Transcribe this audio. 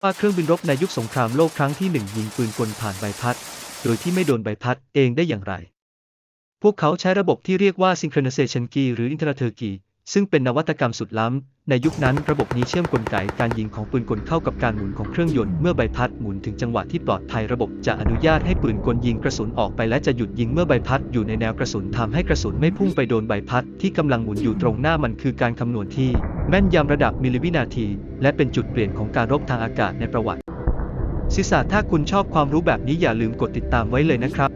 ว่าเครื่องบินรบในยุคสงครามโลกครั้งที่ 1ยิงปืนกลผ่านใบพัดโดยที่ไม่โดนใบพัดเองได้อย่างไรพวกเขาใช้ระบบที่เรียกว่า Synchronization Key หรือ Interlater Key ซึ่งเป็นนวัตกรรมสุดล้ำในยุคนั้นระบบนี้เชื่อมกลไกการยิงของปืนกลเข้ากับการหมุนของเครื่องยนต์เมื่อใบพัดหมุนถึงจังหวะที่ปลอดภัยระบบจะอนุญาตให้ปืนกลยิงกระสุนออกไปและจะหยุดยิงเมื่อใบพัดอยู่ในแนวกระสุนทำให้กระสุนไม่พุ่งไปโดนใบพัดที่กำลังหมุนอยู่ตรงหน้ามันคือการคำนวณที่แม่นยำระดับมิลลิวินาทีและเป็นจุดเปลี่ยนของการรบทางอากาศในประวัติศาสตร์ถ้าคุณชอบความรู้แบบนี้อย่าลืมกดติดตามไว้เลยนะครับ